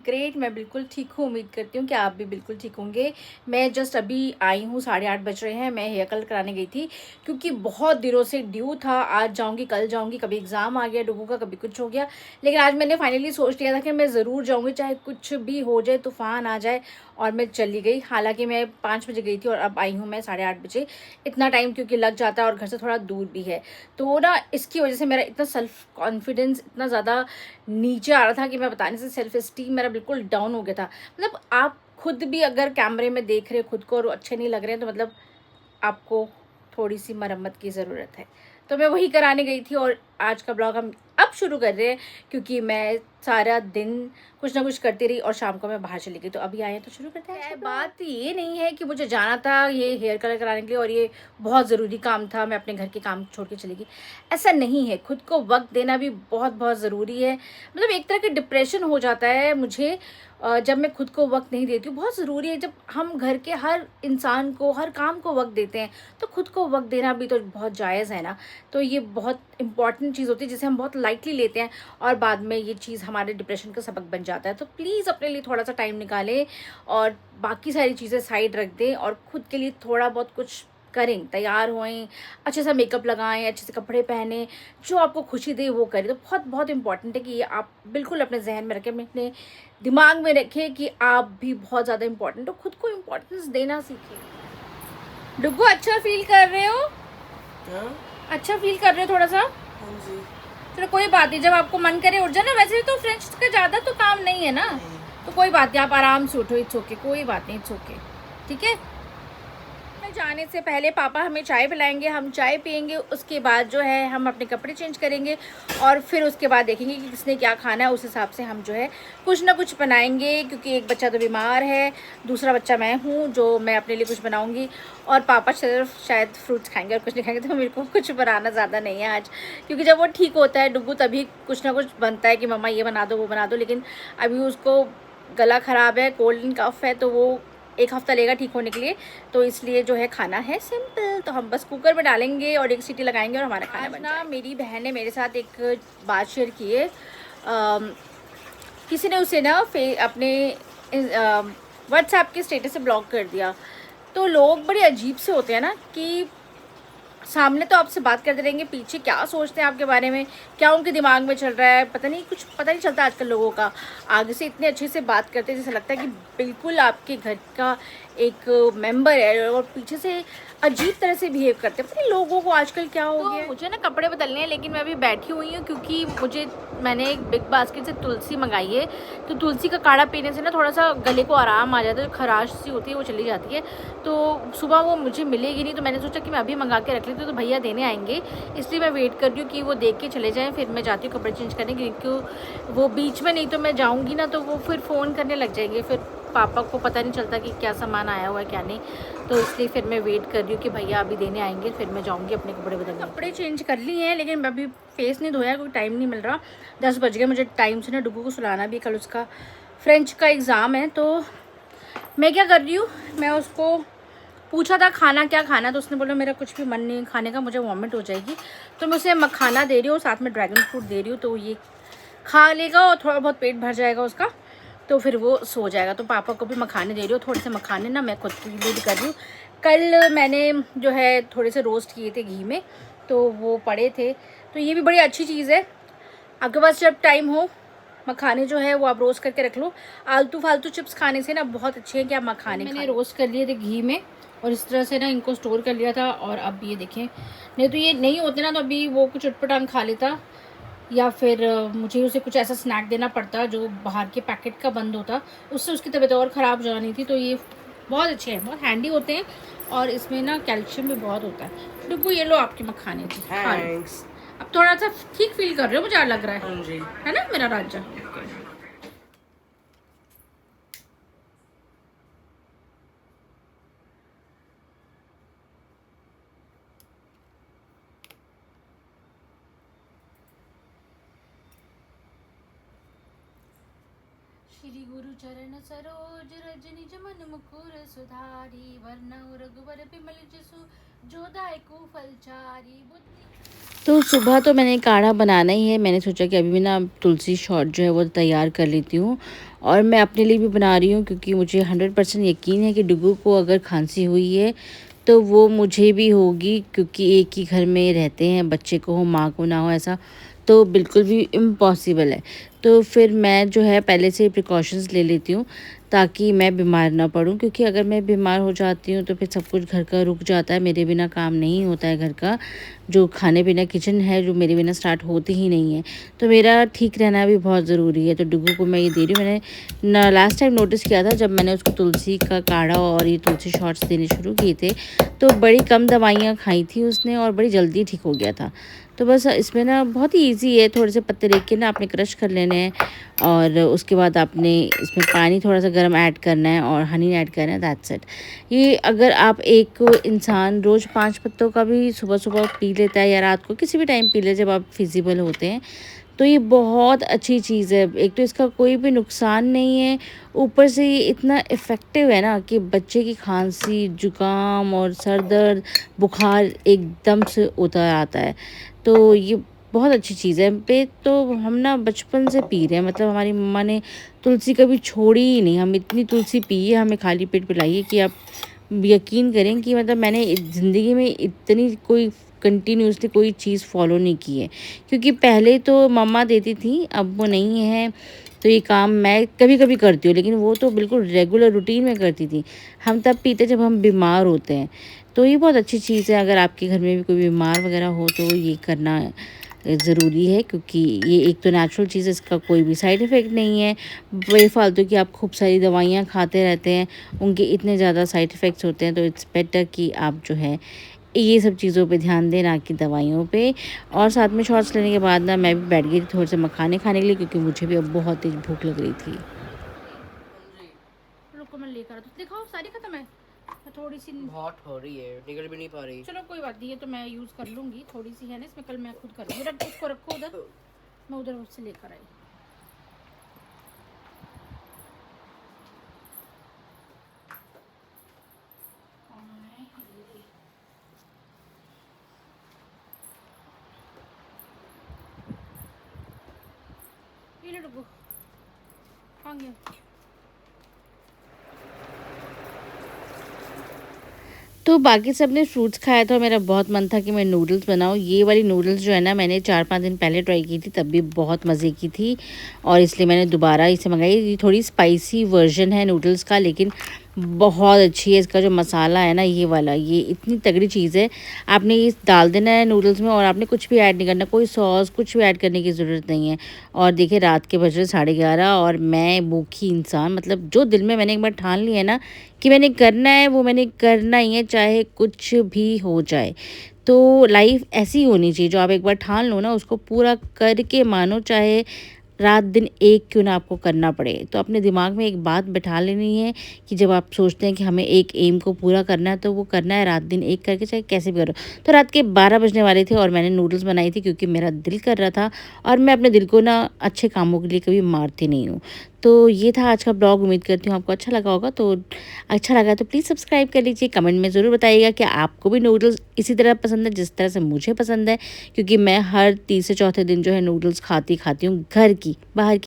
Great, मैं बिल्कुल ठीक हूँ। उम्मीद करती हूँ कि आप भी बिल्कुल ठीक होंगे। मैं जस्ट अभी आई हूँ, 8:30 बज रहे हैं। मैं हेयर कलर कराने गई थी क्योंकि बहुत दिनों से ड्यू था। आज जाऊँगी, कल जाऊँगी, कभी एग्ज़ाम आ गया डुगू का, कभी कुछ हो गया। लेकिन आज मैंने फाइनली सोच लिया था कि मैं ज़रूर जाऊँगी, चाहे कुछ भी हो जाए, तूफ़ान आ जाए, और मैं चली गई। हालाँकि मैं 5 बजे गई थी और अब आई हूँ मैं 8:30 बजे। इतना टाइम क्योंकि लग जाता है और घर से थोड़ा दूर भी है, तो ना इसकी वजह से मेरा इतना सेल्फ कॉन्फिडेंस इतना ज़्यादा नीचे आ रहा था कि मैं बताने से, सेल्फ एस्टीम मेरा बिल्कुल डाउन हो गया था। मतलब आप खुद भी अगर कैमरे में देख रहे खुद को और अच्छे नहीं लग रहे हैं, तो मतलब आपको थोड़ी सी मरम्मत की ज़रूरत है। तो मैं वही कराने गई थी और आज का ब्लॉग हम अब शुरू कर रहे हैं, क्योंकि मैं सारा दिन कुछ ना कुछ करती रही और शाम को मैं बाहर चली गई। तो अभी आए तो शुरू करते हैं। बात ये नहीं है कि मुझे जाना था ये हेयर कलर कराने के लिए और ये बहुत ज़रूरी काम था, मैं अपने घर के काम छोड़ के चली गई, ऐसा नहीं है। खुद को वक्त देना भी बहुत बहुत ज़रूरी है। मतलब एक तरह का डिप्रेशन हो जाता है मुझे जब मैं खुद को वक्त नहीं देती हूँ। बहुत ज़रूरी है, जब हम घर के हर इंसान को, हर काम को वक्त देते हैं, तो खुद को वक्त देना भी तो बहुत जायज़ है ना। तो ये बहुत इंपॉर्टेंट चीज़ होती है जिसे हम बहुत लाइटली लेते हैं और बाद में ये चीज़ हमारे डिप्रेशन का सबक बन जाता है। तो प्लीज़ अपने लिए थोड़ा सा टाइम निकालें और बाकी सारी चीज़ें साइड रख दें और खुद के लिए थोड़ा बहुत कुछ करें, तैयार होएं, अच्छे से मेकअप लगाएं, अच्छे से कपड़े पहने, जो आपको खुशी दे वो करें। तो बहुत बहुत इंपॉर्टेंट है कि ये आप बिल्कुल अपने जहन में रखें, अपने दिमाग में रखें कि आप भी बहुत ज़्यादा इंपॉर्टेंट हो। खुद को इम्पोर्टेंस देना सीखें। डुग्गू, अच्छा फील कर रहे हो? अच्छा फील कर रहे हो थोड़ा सा? हाँ जी। चलो कोई बात नहीं, जब आपको मन करे उठ जाना। वैसे तो फ्रेंच का ज़्यादा तो काम नहीं है ना, तो कोई बात नहीं, आप आराम से उठो। इट्स ओके, कोई बात नहीं, इट्स ओके, ठीक है। जाने से पहले पापा हमें चाय पिलाएंगे, हम चाय पियेंगे, उसके बाद जो है हम अपने कपड़े चेंज करेंगे और फिर उसके बाद देखेंगे कि किसने क्या खाना है। उस हिसाब से हम जो है कुछ ना कुछ बनाएंगे, क्योंकि एक बच्चा तो बीमार है, दूसरा बच्चा मैं हूँ जो मैं अपने लिए कुछ बनाऊंगी, और पापा सिर्फ शायद फ्रूट्स खाएंगे और कुछ नहीं खाएंगे। तो मेरे को कुछ बनाना ज़्यादा नहीं है आज, क्योंकि जब वो ठीक होता है डुग्गू तभी कुछ ना कुछ बनता है कि मम्मा ये बना दो, वो बना दो। लेकिन अभी उसको गला ख़राब है, कोल्ड एंड कफ है, तो वो 1 हफ्ता लेगा ठीक होने के लिए। तो इसलिए जो है खाना है सिंपल, तो हम बस कुकर में डालेंगे और 1 सीटी लगाएंगे और हमारा खाना बन जाएगा। मेरी बहन ने मेरे साथ एक बात शेयर की है। किसी ने उसे ना अपने व्हाट्सएप के स्टेटस से ब्लॉक कर दिया। तो लोग बड़े अजीब से होते हैं ना, कि सामने तो आपसे बात करते रहेंगे, पीछे क्या सोचते हैं आपके बारे में, क्या उनके दिमाग में चल रहा है, पता नहीं, कुछ पता नहीं चलता आजकल लोगों का। आगे से इतने अच्छे से बात करते हैं, जैसे लगता है कि बिल्कुल आपके घर का एक मेंबर है, और पीछे से अजीब तरह से बिहेव करते हैं। पता नहीं लोगों को आजकल क्या हो गया। मुझे ना कपड़े बदलने हैं, लेकिन मैं अभी बैठी हुई हूँ क्योंकि मैंने एक बिग बास्केट से तुलसी मंगाई है। तो तुलसी का काढ़ा पीने से ना थोड़ा सा गले को आराम आ जाता है, जो खराश सी होती है वो चली जाती है। तो सुबह वो मुझे मिलेगी नहीं, तो मैंने सोचा कि मैं अभी मंगा के रख लेती हूँ, तो भैया देने आएंगे, इसलिए मैं वेट कर रही हूँ कि वो देख के चले जाएँ, फिर मैं जाती हूँ कपड़े चेंज करने, क्योंकि वो बीच में, नहीं तो मैं जाऊँगी ना तो वो फिर फ़ोन करने लग जाएंगे, फिर पापा को पता नहीं चलता कि क्या सामान आया हुआ है क्या नहीं। तो इसलिए फिर मैं वेट कर रही हूँ कि भैया अभी देने आएंगे, फिर मैं जाऊँगी अपने कपड़े बदलने। कपड़े चेंज कर लिए हैं, लेकिन मैं अभी फेस नहीं धोया, कोई टाइम नहीं मिल रहा। 10 बज गए, मुझे टाइम से ना डुग्गू को सुलाना भी, कल उसका फ्रेंच का एग्ज़ाम है। तो मैं क्या कर रही हूँ, मैं उसको पूछा था खाना क्या खाना, तो उसने बोला मेरा कुछ भी मन नहीं खाने का, मुझे वॉमिट हो जाएगी। तो मैं उसे मखाना दे रही हूँ, साथ में ड्रैगन फ्रूट दे रही हूँ, तो ये खा लेगा और थोड़ा बहुत पेट भर जाएगा उसका, तो फिर वो सो जाएगा। तो पापा को भी मखाने दे रही हूँ, थोड़े से मखाने ना मैं खुद के लिए भी कर रही हूँ। कल मैंने जो है थोड़े से रोस्ट किए थे घी में, तो वो पड़े थे। तो ये भी बड़ी अच्छी चीज़ है, आपके पास जब टाइम हो, मखाने जो है वो आप रोस्ट करके रख लो। आलतू फालतू चिप्स खाने से ना बहुत अच्छे हैं कि आप मखाने मैंने रोस्ट कर लिए थे घी में, और इस तरह से ना इनको स्टोर कर लिया था। और अब ये देखें, नहीं तो ये नहीं होते ना, तो अभी वो कुछ उटपटांग खा लेता, या फिर मुझे उसे कुछ ऐसा स्नैक देना पड़ता जो बाहर के पैकेट का बंद होता, उससे उसकी तबीयत और ख़राब हो जानी थी। तो ये बहुत अच्छे हैं, बहुत हैंडी होते हैं, और इसमें ना कैल्शियम भी बहुत होता है। डुग्गू, ये लो आपके मखाने जी, खा लो। अब थोड़ा सा ठीक फील कर रहे हो, मुझे लग रहा है ना मेरा राजा। श्री गुरु चरण सरोज रज निज मन मुकुर सुधारी, वरनउ रघुवर बिमल जसु जो दायकु फलचारी। बुद्धि तो सुबह तो मैंने काढ़ा बनाना ही है। मैंने सोचा कि अभी मैं ना तुलसी शॉट जो है वो तैयार कर लेती हूँ और मैं अपने लिए भी बना रही हूँ क्योंकि मुझे 100% यकीन है कि डुगू को अगर खांसी हुई है तो वो मुझे भी होगी, क्योंकि एक ही घर में रहते हैं, बच्चे को हो माँ को ना हो ऐसा तो बिल्कुल भी इम्पॉसिबल है। तो फिर मैं जो है पहले से प्रिकॉशंस ले लेती हूँ ताकि मैं बीमार ना पड़ूँ, क्योंकि अगर मैं बीमार हो जाती हूँ तो फिर सब कुछ घर का रुक जाता है, मेरे बिना काम नहीं होता है घर का। जो खाने पीना किचन है जो मेरे बिना स्टार्ट होती ही नहीं है, तो मेरा ठीक रहना भी बहुत ज़रूरी है। तो डुगू को मैं ये दे रही हूँ। मैंने न लास्ट टाइम नोटिस किया था जब मैंने उसको तुलसी का काढ़ा और ये तुलसी शॉट्स देने शुरू किए थे, तो बड़ी कम दवाइयाँ खाई थी उसने और बड़ी जल्दी ठीक हो गया था। तो बस इसमें ना बहुत ही ईज़ी है, थोड़े से पत्ते लेके ना आपने क्रश कर लेने हैं और उसके बाद आपने इसमें पानी थोड़ा सा गर्म ऐड करना है और हनी ऐड करना है, दैट्स इट। ये अगर आप एक इंसान रोज़ 5 पत्तों का भी सुबह-सुबह पी लेता है या रात को किसी भी टाइम पी ले जब आप फिज़िबल होते हैं, तो ये बहुत अच्छी चीज़ है। एक तो इसका कोई भी नुकसान नहीं है, ऊपर से ये इतना इफ़ेक्टिव है ना कि बच्चे की खाँसी, ज़ुकाम और सर दर्द, बुखार एकदम से उतर आता है। तो ये बहुत अच्छी चीज़ है। पे तो हम ना बचपन से पी रहे हैं, मतलब हमारी मम्मा ने तुलसी कभी छोड़ी ही नहीं। हम इतनी तुलसी पी है, हमें खाली पेट पिलाई है कि आप यकीन करें कि मतलब मैंने ज़िंदगी में इतनी कोई कंटिन्यूअसली कोई चीज़ फ़ॉलो नहीं की है। क्योंकि पहले तो मम्मा देती थी, अब वो नहीं है, तो ये काम मैं कभी-कभी करती हूँ, लेकिन वो तो बिल्कुल रेगुलर रूटीन में करती थी। हम तब पीते जब हम बीमार होते हैं। तो ये बहुत अच्छी चीज़ है, अगर आपके घर में भी कोई बीमार वगैरह हो तो ये करना ज़रूरी है, क्योंकि ये एक तो नेचुरल चीज़ है, इसका कोई भी साइड इफ़ेक्ट नहीं है। बेफ़ालतू की आप खूब सारी दवाइयाँ खाते रहते हैं, उनके इतने ज़्यादा साइड इफ़ेक्ट्स होते हैं, तो इट्स बेटर कि आप जो है ये सब चीज़ों पे ध्यान दें, ना कि दवाइयों पे। और साथ में शॉट्स लेने के बाद ना मैं भी बैठ गई थी थोड़े से मखाने खाने के लिए, क्योंकि मुझे भी अब बहुत तेज़ भूख लग रही थी। रुको मैं लेकर आता हूँ। दिखाओ सारी खत्म है। मैं थोड़ी सी बहुत हो रही है, निकल भी नहीं पा रही। चलो कोई बात नहीं, ये तो मैं यूज़ कर लूँगी, थोड़ी सी है ना इसमें, कल मैं खुद कर लूँगी। रख उसको, रखो उधर, मैं उधर उससे लेकर आई। ये ले रुको, कहाँ गया? तो बाकी सबने फ्रूट्स खाया था और मेरा बहुत मन था कि मैं नूडल्स बनाऊँ। ये वाली नूडल्स जो है ना मैंने 4-5 दिन पहले ट्राई की थी, तब भी बहुत मज़े की थी और इसलिए मैंने दोबारा इसे मँगाई। ये थोड़ी स्पाइसी वर्ज़न है नूडल्स का, लेकिन बहुत अच्छी है। इसका जो मसाला है ना ये वाला, ये इतनी तगड़ी चीज़ है। आपने ये डाल देना है नूडल्स में और आपने कुछ भी ऐड नहीं करना, कोई सॉस कुछ भी ऐड करने की ज़रूरत नहीं है। और देखिए रात के बज रहे 11:30 और मैं भूखी इंसान, मतलब जो दिल में मैंने एक बार ठान लिया है ना कि मैंने करना है, वो मैंने करना ही है, चाहे कुछ भी हो जाए। तो लाइफ ऐसी होनी चाहिए, जो आप एक बार ठान लो ना उसको पूरा करके मानो, चाहे रात दिन एक क्यों ना आपको करना पड़े। तो अपने दिमाग में एक बात बिठा लेनी है कि जब आप सोचते हैं कि हमें एक एम को पूरा करना है, तो वो करना है रात दिन एक करके, चाहे कैसे भी करो। तो रात के 12 बजने वाले थे और मैंने नूडल्स बनाई थी क्योंकि मेरा दिल कर रहा था और मैं अपने दिल को ना अच्छे कामों के लिए कभी मारती नहीं हूँ। तो ये था आज का ब्लॉग, उम्मीद करती हूँ आपको अच्छा लगा होगा। तो अच्छा लगा तो प्लीज़ सब्सक्राइब कर लीजिए, कमेंट में ज़रूर बताइएगा कि आपको भी नूडल्स इसी तरह पसंद है जिस तरह से मुझे पसंद है, क्योंकि मैं हर तीसरे चौथे दिन जो है नूडल्स खाती हूँ घर की, बाहर की